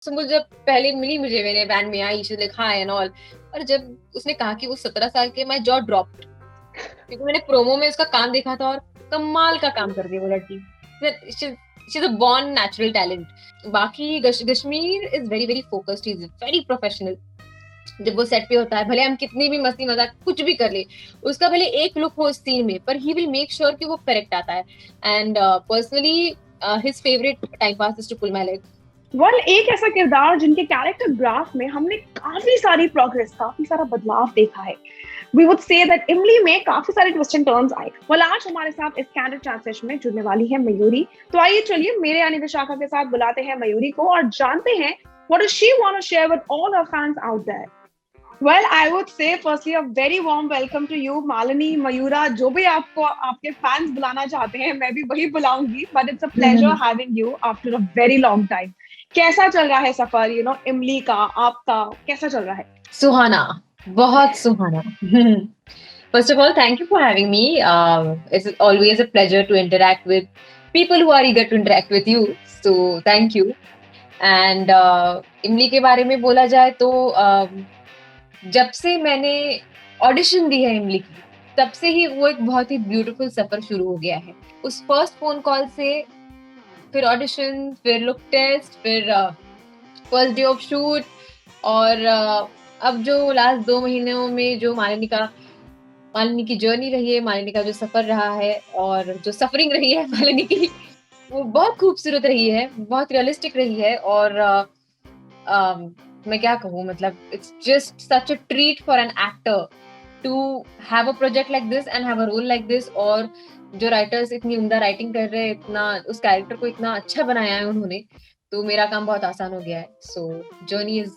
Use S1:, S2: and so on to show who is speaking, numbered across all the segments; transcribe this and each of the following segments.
S1: सुम्बुल जब पहले मिली मुझे, मेरे वैन में आई, she like hi and all, और जब उसने कहा कि वो 17 साल के, मैं जॉ ड्रॉप्ड, क्योंकि मैंने प्रोमो में उसका काम देखा था और कमाल का काम कर दिया वो लड़की। She is a born natural talent. बाकी Kashmir is very very focused, he is very professional. जब वो सेट पे होता है, भले हम कितनी भी मस्ती मजाक कुछ भी कर ले, उसका भले एक लुक हो उस सीन में, पर ही विल मेक श्योर कि वो करेक्ट आता है। And personally his favourite time pass is to pull my leg.
S2: एक ऐसा किरदार जिनके कैरेक्टर ग्राफ में हमने काफी सारी प्रोग्रेस, काफी सारा बदलाव देखा है। We would say that इमली में काफी सारे ट्विस्ट एंड टर्न्स आए। आज हमारे साथ इस कैंडिड चैट सेशन में जुड़ने वाली है मयूरी। तो आइए चलिए मेरे यानी विशाखा के साथ बुलाते हैं मयूरी को और जानते हैं what does she want to share with all our fans out there. Well, I would say firstly a very warm welcome to you, Malini, Mayura, जो भी आपको आपके फैंस बुलाना चाहते हैं, मैं भी वही बुलाऊंगी, but it's a pleasure having you after a very long time. कैसा चल रहा है सफर, इमली का, आपका कैसा चल रहा है?
S1: सुहाना, बहुत सुहाना। First of all, thank you for having me. It's always a pleasure to interact with people who are eager to interact with you. So thank you. And इमली के बारे में बोला जाए तो जब से मैंने ऑडिशन दी है इमली की, तब से ही वो एक बहुत ही ब्यूटीफुल सफर शुरू हो गया है। उस फर्स्ट फोन कॉल से, फिर ऑडिशन, फिर लुक टेस्ट, फिर फर्स्ट डे ऑफ शूट, और अब जो लास्ट 2 महीनों में जो मालिनी की जर्नी रही है, मालिनी का जो सफर रहा है और जो सफरिंग रही है मालिनी की, वो बहुत खूबसूरत रही है, बहुत रियलिस्टिक रही है। और मैं क्या कहूँ, मतलब it's just such a treat for an actor to have a project like this and have a role like this. और जो राइटर्स इतनी उम्दा राइटिंग कर रहे हैं, इतना उस कैरेक्टर को इतना अच्छा बनाया है उन्होंने, तो मेरा काम बहुत आसान हो गया है। सो journey is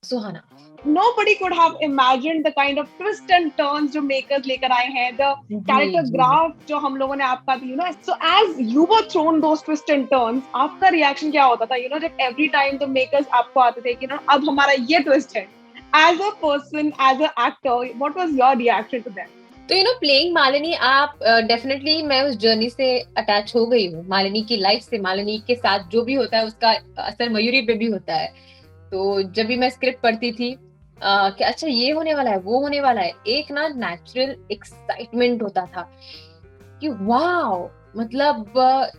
S1: Suhana.
S2: Nobody could have imagined the kind of twists and turns जो makers लेकर आए हैं, the character graph जो हम लोगों ने आपका so as you were thrown those twists and turns, आपका reaction क्या होता था? जब every time the makers आपको आते थे कि अब हमारा ये twist है, as a person, as an actor, what was your reaction to that?
S1: तो प्लेइंग मालिनी, आप डेफिनेटली मैं उस जर्नी से अटैच हो गई हूँ, मालिनी की लाइफ से। मालिनी के साथ जो भी होता है उसका असर मयूरी पे भी होता है। तो जब भी मैं स्क्रिप्ट पढ़ती थी कि अच्छा ये होने वाला है, वो होने वाला है, एक ना नेचुरल एक्साइटमेंट होता था कि वाओ, मतलब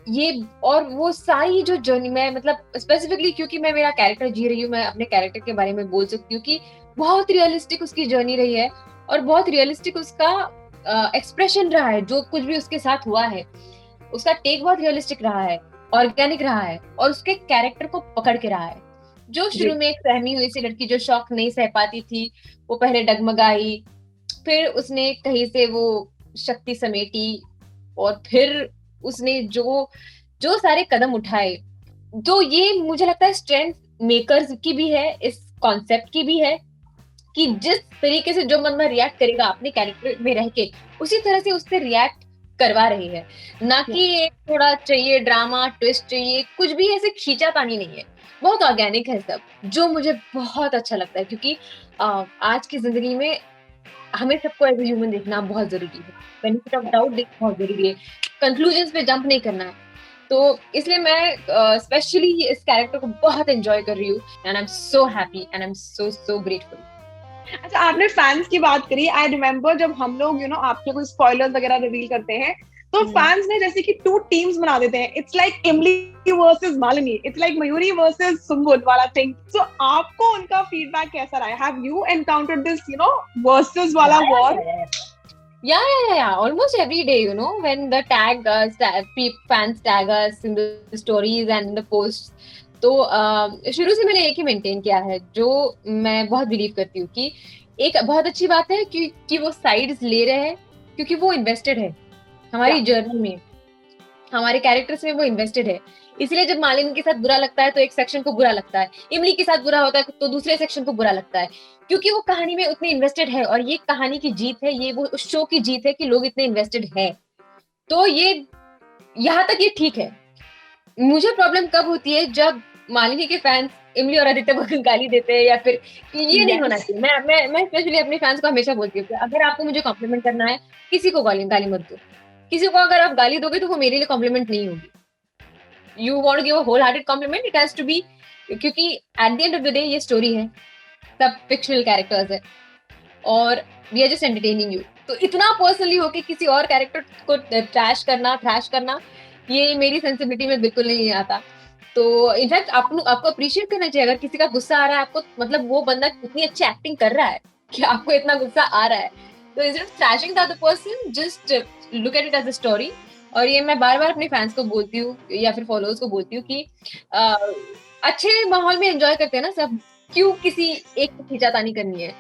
S1: ये, और वो सारी जो जर्नी में, मतलब स्पेसिफिकली क्योंकि मैं मेरा कैरेक्टर जी रही हूँ, मैं अपने कैरेक्टर के बारे में बोल सकती हूँ कि बहुत रियलिस्टिक उसकी जर्नी रही है और बहुत रियलिस्टिक उसका एक्सप्रेशन रहा है। जो कुछ भी उसके साथ हुआ है, उसका टेक बहुत रियलिस्टिक रहा है, ऑर्गेनिक रहा है, और उसके कैरेक्टर को पकड़ के रहा है। जो शुरू में एक सहमी हुई सी लड़की जो शौक नहीं सह पाती थी, वो पहले डगमगाई, फिर उसने कहीं से वो शक्ति समेटी, और फिर उसने जो जो सारे कदम उठाए, तो ये मुझे लगता है स्ट्रेंथ मेकर्स की भी है, इस कॉन्सेप्ट की भी है, कि जिस तरीके से जो मन में रिएक्ट करेगा अपने कैरेक्टर में रह के, उसी तरह से उससे रिएक्ट करवा रही है। ना कि एक थोड़ा चाहिए ड्रामा ट्विस्ट चाहिए, कुछ भी ऐसे खींचातानी नहीं है, बहुत ऑर्गेनिक है सब, जो मुझे बहुत अच्छा लगता है। क्योंकि आज की जिंदगी में हमें सबको एज ए ह्यूमन देखना बहुत जरूरी है, बेनिफिट ऑफ डाउट देखना बहुत जरूरी है, कंक्लूजन्स पे जंप नहीं करना है। तो इसलिए मैं स्पेशली इस कैरेक्टर को बहुत एंजॉय कर रही हूँ, and I am so happy and I am so so grateful.
S2: अच्छा, आपने फैंस की बात करी। आई रिमेम्बर जब हम लोग आपके कोई स्पॉयलर्स वगैरह रिवील करते हैं, तो फैंस ने जैसे कि 2 टीम्स बना देते हैं। इट्स लाइक इमली versus Malini, it's like Mayuri versus Sumbul वाला थिंग। सो आपको उनका फीडबैक कैसा रहा? Have you encountered this versus वाला war?
S1: Yeah. Almost every day, when the fans tag us in the stories and in the posts. तो शुरू से मैंने एक ही मेंटेन किया है, जो मैं बहुत बिलीव करती हूँ कि एक बहुत अच्छी बात है कि वो साइड्स ले रहे हैं, क्योंकि वो इन्वेस्टेड है हमारी जर्नी में, हमारे कैरेक्टर्स में वो इन्वेस्टेड है। इसलिए जब मालिनी के साथ बुरा लगता है तो एक सेक्शन को बुरा लगता है, इमली के साथ बुरा होता है तो दूसरे सेक्शन को बुरा लगता है, क्योंकि वो कहानी में उतने इन्वेस्टेड है। और ये कहानी की जीत है, ये वो उस शो की जीत है कि लोग इतने इन्वेस्टेड है। तो ये यहाँ तक ये ठीक है। मुझे प्रॉब्लम कब होती है, जब मालिनी के फैंस इमली और आदित्य को गाली देते हैं, या फिर ये नहीं होना चाहिए। मैं स्पेशली अपने फैंस को हमेशा बोलती हूँ कि अगर आपको मुझे कॉम्प्लीमेंट करना है, किसी को गाली मत दो। किसी को अगर आप गाली दोगे तो वो मेरे लिए कॉम्प्लीमेंट नहीं होगी। You want to give a wholehearted compliment, it has to be क्योंकि at the end of the day ये स्टोरी है, सब फिक्शनल कैरेक्टर्स है और we are just entertaining you. तो इतना पर्सनली होके किसी और कैरेक्टर को थ्रैश करना ये मेरी सेंसिबिलिटी में बिल्कुल नहीं आता। तो इनफैक्ट आपको अप्रिशिएट करना चाहिए अगर किसी का गुस्सा आ रहा है आपको, मतलब वो बंदा कितनी अच्छी एक्टिंग कर रहा है कि आपको इतना गुस्सा आ रहा है। तो instead of thrashing the other person, just look at it as a story. और ये मैं बार बार अपने फैंस को बोलती हूँ या फिर फॉलोअर्स को बोलती हूँ कि अच्छे माहौल में एंजॉय करते हैं ना सब, क्यों किसी एक को खींचातानी करनी है।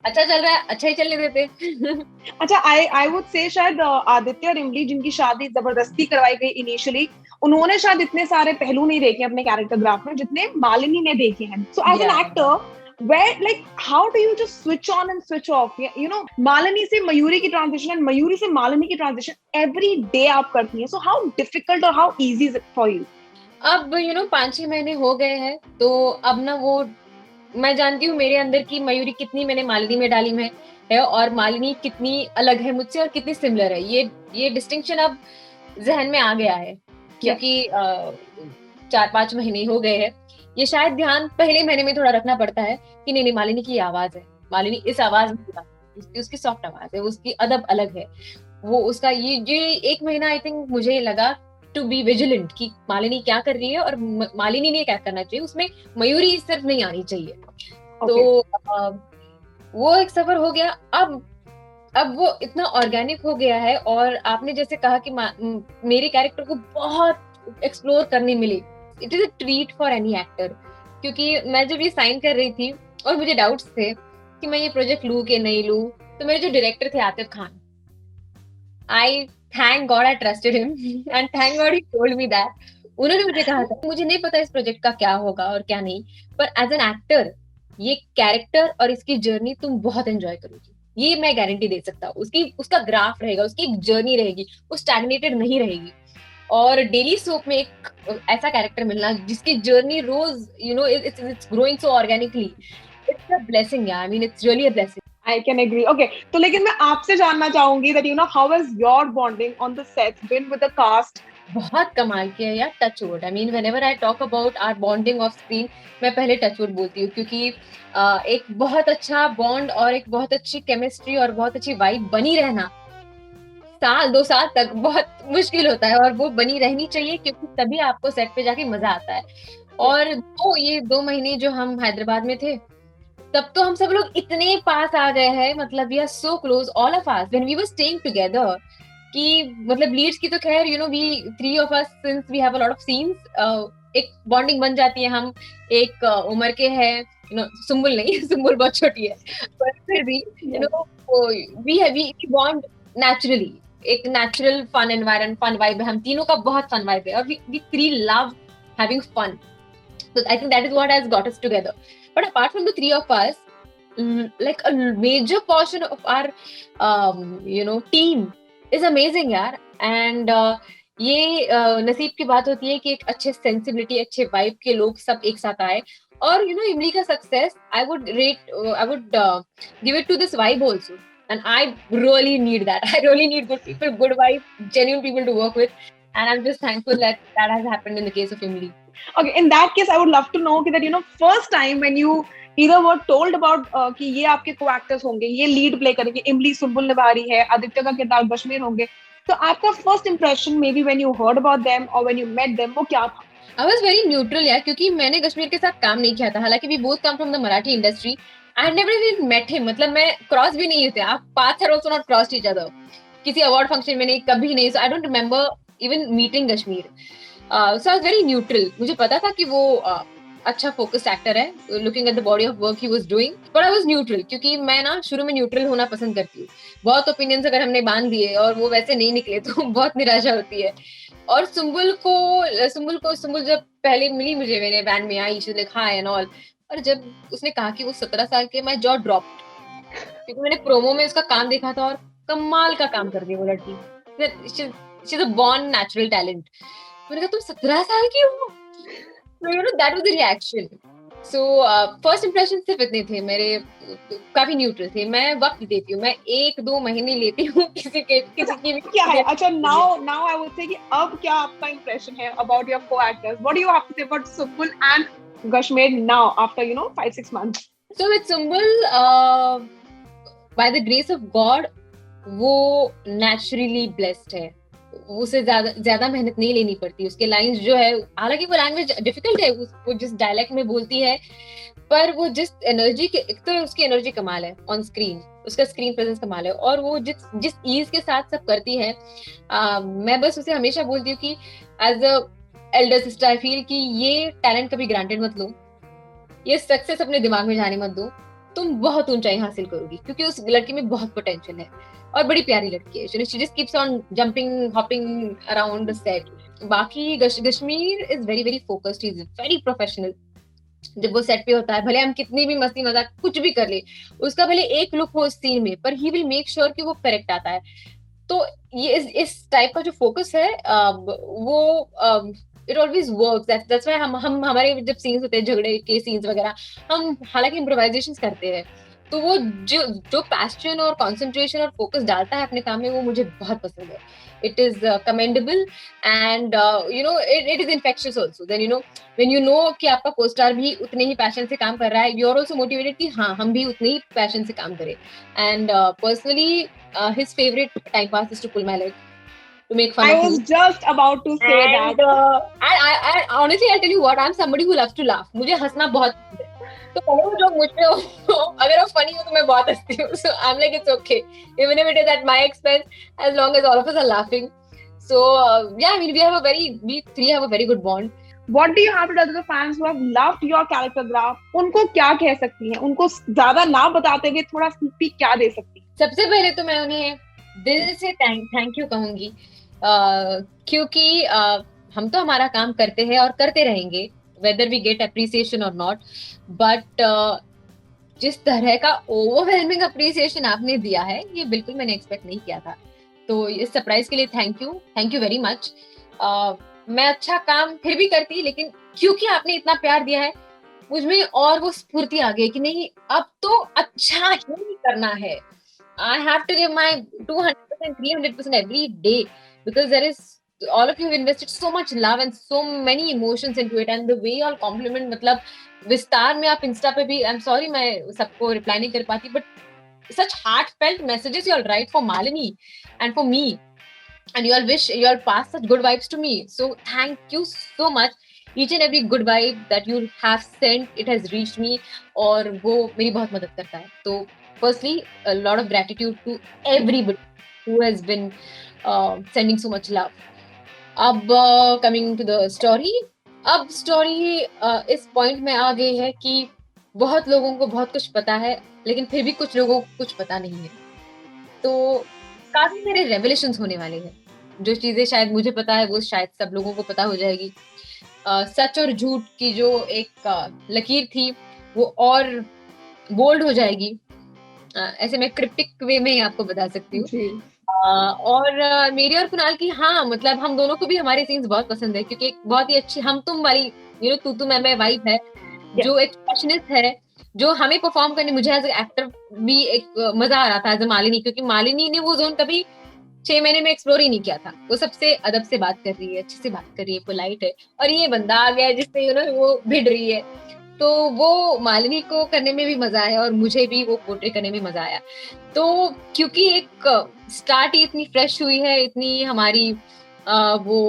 S1: अच्छा चल रहा है, अच्छा ही चलने देते।
S2: अच्छा, आई वुड से शायद आदित्य और इमली जिनकी शादी जबरदस्ती करवाई गई इनिशियली, उन्होंने शायद इतने सारे पहलू नहीं देखे अपने कैरेक्टर ग्राफ में जितने मालिनी ने देखे हैं। So as an actor, where like how do you just switch on and switch off? You know, Malini से मयूरी की ट्रांजिशन एंड मयूरी से मालिनी की ट्रांजिशन एवरी डे आप करती हैं, सो हाउ डिफिकल्ट और how easy is it for you?
S1: अब 5-6 महीने हो गए हैं तो अब ना वो मैं जानती हूँ मेरे अंदर की मयूरी कितनी मैंने मालिनी में डाली है और मालिनी कितनी अलग है मुझसे और कितनी सिमिलर है। ये डिस्टिंक्शन अब जहन में आ गया है क्योंकि 4-5 महीने हो गए हैं। ये शायद ध्यान पहले महीने में थोड़ा रखना पड़ता है कि नहीं मालिनी की आवाज है, मालिनी इस आवाज में, उसकी सॉफ्ट आवाज है, उसकी अदब अलग है। वो उसका ये 1 महीना आई थिंक मुझे लगा टू बी विजिलेंट कि मालिनी क्या कर रही है और मालिनी ने क्या करना चाहिए, उसमें मयूरी सिर्फ नहीं आनी चाहिए। तो वो एक सफर हो गया। अब वो इतना ऑर्गेनिक हो गया है और आपने जैसे कहा कि मेरे कैरेक्टर को बहुत एक्सप्लोर करने मिले। It is a treat for any actor, क्योंकि मैं जब ये साइन कर रही थी और मुझे डाउट्स थे कि मैं ये प्रोजेक्ट लूं कि नहीं लूं, तो मेरे जो डायरेक्टर थे आतिफ खान, आई thank God I trusted him and thank God he told me that. उन्होंने मुझे कहा था मुझे नहीं पता इस प्रोजेक्ट का क्या होगा और क्या नहीं, पर एज एन एक्टर ये कैरेक्टर और इसकी जर्नी तुम बहुत एंजॉय करोगी, ये मैं गारंटी दे सकता हूँ। उसका ग्राफ रहेगा, उसकी एक जर्नी रहेगी, वो स्टैग्नेटेड नहीं रहेगी। और डेली सोप में एक ऐसा कैरेक्टर मिलना जिसकी जर्नी रोज it's growing so organically, it's a blessing यार। I mean it's really a blessing.
S2: I can agree. Okay, तो लेकिन मैं आपसे जानना चाहूंगी that how has your bonding on the set been with the cast?
S1: बहुत कमाल किया यार, touch wood. I mean whenever I talk about our bonding off screen, मैं पहले टच वुड बोलती हूँ क्योंकि एक बहुत अच्छा बॉन्ड और एक बहुत अच्छी केमिस्ट्री और बहुत अच्छी वाइब बनी रहना 1-2 साल तक बहुत मुश्किल होता है और वो बनी रहनी चाहिए क्योंकि तभी आपको सेट पे जाके मजा आता है। और ये 2 महीने जो हम हैदराबाद में थे तब तो हम सब लोग इतने पास आ गए हैं, मतलब we are so close all of us when we were staying together कि मतलब लीड्स की तो खैर we 3 of us since we have a lot of scenes एक बॉन्डिंग बन जाती है। हम एक उम्र के हैं, सुम्बुल नहीं सुम्बुल बहुत छोटी है, पर फिर भी वी बॉन्ड नेचुरली, एक natural fun environment, fun vibe है, हम तीनों का बहुत फन वाइब है और we three love having fun. So I think that is what has got us together. But apart from the 3 of us, like a major portion of our team is amazing यार। And ये नसीब की बात होती है कि एक अच्छे सेंसिबिलिटी, अच्छे वाइब के लोग सब एक साथ आए। और इमली का success I would give it to this vibe also. And I really need that. I really need good people, good vibe, genuine people to work with. And I'm just thankful that has happened in the case of Imli.
S2: Okay, in that case, I would love to know that first time when you either were told about कि ये आपके co-actors होंगे, ये lead play करेंगे, इमली सुम्बुल निभा रही है, आदित्य का किरदार कश्मीर होंगे, तो आपका first impression maybe when you heard about them or when you met them वो क्या था?
S1: I was very neutral यार, क्योंकि मैंने कश्मीर के साथ काम नहीं किया था। हालांकि we both come from the Marathi industry. I had never even met him. मतलब मैं क्रॉस भी नहीं थे, आप paths had also not crossed each other. किसी अवार्ड फंक्शन में नहीं, कभी नहीं। So I don't remember even meeting Kashmir. So I was very neutral. मुझे पता था कि वो अच्छा फोकस्ड एक्टर है, looking at the body of work he was doing, but I was neutral क्योंकि मैं ना शुरू में न्यूट्रल होना पसंद करती हूँ। बहुत ओपिनियंस अगर हमने बांध दिए और वो वैसे नहीं निकले तो बहुत निराशा होती है। और सुम्बुल जब पहले मिली मुझे, मैंने वैन में आई, she like hi and all, और जब उसने कहा कि वो 17 साल के, मैं जॉ ड्रॉप्ड क्योंकि मैंने प्रोमो में उसका काम देखा था और कमाल का काम कर दिया वो लड़की। She is a born natural talent. मैंने कहा तुम 17 साल की हो? that was the reaction. So first impression सिर्फ इतने थे मेरे, काफी न्यूट्रल थे। मैं वक्त देती हूँ, मैं 1-2 महीने लेती हूँ किसी की भी।
S2: क्या है? अच्छा, now I would say कि अब क्या आपका impression है about your co-actors? What do you have to say about Sumbul and Gush made now after 5-6 months?
S1: So with Sumbul, by the grace of God, वो naturally blessed है. उसे ज्यादा मेहनत नहीं लेनी पड़ती. उसके लाइंस जो है, हालांकि वो लैंग्वेज डिफिकल्ट है, वो जिस डायलेक्ट में बोलती है, पर वो जिस एनर्जी के, एक तो उसकी एनर्जी कमाल है ऑन स्क्रीन, उसका स्क्रीन प्रेजेंस कमाल है, और वो जिस ईज के साथ सब करती है. मैं बस उसे हमेशा बोलती हूँ कि as a elder sister I feel कि ये टैलेंट कभी ग्रांटेड मत लो, ये सक्सेस अपने दिमाग में जाने मत दो, तुम बहुत ऊंचाई हासिल करोगी, क्योंकि उस लड़की में बहुत पोटेंशियल है और बड़ी प्यारी लड़की है. She just keeps on jumping hopping around the set. बाकी Kashmir is very very focused, is very professional. जब वो सेट पे होता है, भले हम कितनी भी मस्ती मजाक कुछ भी कर ले, उसका भले एक लुक हो सीन में, पर ही विल मेक श्योर कि वो करेक्ट आता है. तो ये इस टाइप का जो फोकस है, वो it always works. That's why हम हमारे जब सीन्स होते हैं, झगड़े के सीन्स वगैरह, हम हालांकि इम्प्रोवाइजेशंस करते हैं, तो वो जो पैशन और कंसंट्रेशन और फोकस डालता है अपने काम में, वो मुझे बहुत पसंद है. It is commendable and it is infectious also. Then when you know कि आपका को स्टार भी उतने ही पैशन से काम कर रहा है, यू आर ऑल्सो मोटिवेटेड कि हाँ, हम भी उतने ही पैशन से काम करें. And personally his favorite time pass is to pull my leg, to make fun of me.
S2: I was just about to say that.
S1: And honestly, I'll tell you what, I'm somebody who loves to laugh. मुझे हंसना बहुत पसंद है. तो पहले वो joke मुझ पे हो, अगर वो funny हो तो मैं बहुत हंसती हूँ. So I'm like, it's okay, even if it is at my expense, as long as all of us are laughing. So yeah, I mean, we three have a very good bond.
S2: What do you have to tell the fans who have loved your character graph? उनको क्या कह सकती हैं? उनको ज्यादा ना बताते हुए थोड़ा sneak peek क्या दे सकती हैं?
S1: सबसे पहले तो मैं उन्हें दिल से थैंक यू कहूंगी, क्योंकि हम तो हमारा काम करते हैं और करते रहेंगे, whether we get appreciation or not. But जिस तरह का ओवरवेलमिंग अप्रिसिएशन आपने दिया है, ये बिल्कुल मैंने एक्सपेक्ट नहीं किया था. तो इस सरप्राइज के लिए थैंक यू वेरी मच. मैं अच्छा काम फिर भी करती, लेकिन क्योंकि आपने इतना प्यार दिया है, मुझमें और वो स्फूर्ति आ गई कि नहीं, अब तो अच्छा ही करना है. I have to give my 200%, 300% every day, because there is, all of you have invested so much love and so many emotions into it, and the way you all compliment, मतलब विस्तार में आप इंस्टा पे भी, I'm sorry मैं सबको reply नहीं कर पाती, but such heartfelt messages you all write for Malini and for me, and you all wish, you all pass such good vibes to me. So thank you so much. Each and every good vibe that you have sent, it has reached me, और वो मेरी बहुत मदद करता है. तो firstly, a lot of gratitude to everybody who has been sending so much love. अब coming to the story, अब story इस point में आ गई है कि बहुत लोगों को बहुत कुछ पता है, लेकिन फिर भी कुछ लोगों को कुछ पता नहीं है. तो काफी सारे रेवलेशंस होने वाले हैं. जो चीजें शायद मुझे पता है, वो शायद सब लोगों को पता हो जाएगी. सच और झूठ की जो एक लकीर थी, वो और बोल्ड हो जाएगी. ऐसे मैं क्रिप्टिक वे में ही आपको बता सकती हूँ. और मेरी और कुणाल की, हाँ, मतलब हम दोनों को भी हमारे सीन्स बहुत पसंद है, क्योंकि एक बहुत ही अच्छी हम तुम वाली तू मैं वाइब है, जो एक पैशनेट है, जो हमें परफॉर्म करने, मुझे एज एक्टर भी एक मजा आ रहा था एज अ मालिनी, क्योंकि मालिनी ने वो जोन कभी 6 महीने में एक्सप्लोर ही नहीं किया था. वो सबसे अदब से बात कर रही है, अच्छे से बात कर रही है, पोलाइट है, और ये बंदा आ गया जिससे वो भिड़ रही है. तो वो मालिनी को करने में भी मजा आया, और मुझे भी वो पोर्ट्रे करने में मजा आया. तो क्योंकि एक स्टार्ट ही इतनी फ्रेश हुई है, इतनी हमारी वो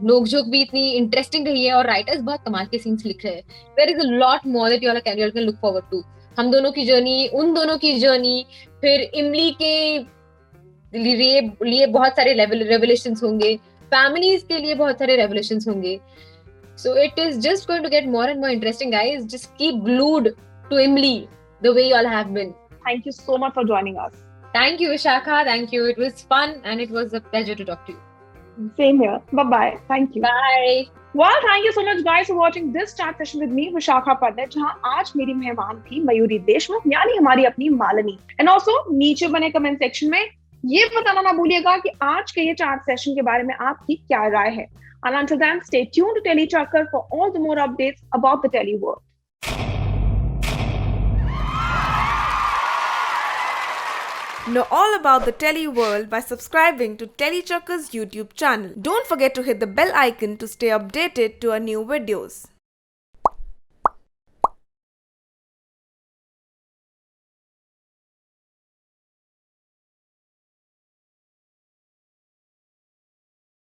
S1: नोकझोंक भी इतनी इंटरेस्टिंग रही है, और राइटर्स बहुत कमाल के सीन्स लिख रहे हैं. There is a lot more that you all can look forward to. हम दोनों की जर्नी, उन दोनों की जर्नी, फिर इमली के लिए बहुत सारे रेवलेशंस होंगे, फैमिलीज के लिए बहुत सारे रेवलेशंस होंगे. So it is just going to get more and more interesting, guys. Just keep glued to Imli the way you all have been.
S2: Thank you so much for joining us.
S1: Thank you, Vishakha. Thank you. It was fun and it was a pleasure to talk to you.
S2: Same here. Bye-bye. Thank you.
S1: Bye.
S2: Well, thank you so much, guys, for watching this chat session with me, Vishakha Pandit, जहाँ आज मेरी मेहमान थी मयूरी देशमुख, यानी हमारी अपनी Malini. And also, नीचे बने कमेंट सेक्शन में ये बताना ना भूलिएगा कि आज के ये chat session के बारे में आपकी क्या राय है. And until then, stay tuned to TeleChakkar for all the more updates about the Tele world.
S3: Know all about the Tele world by subscribing to TeleChakkar's YouTube channel. Don't forget to hit the bell icon to stay updated to our new videos.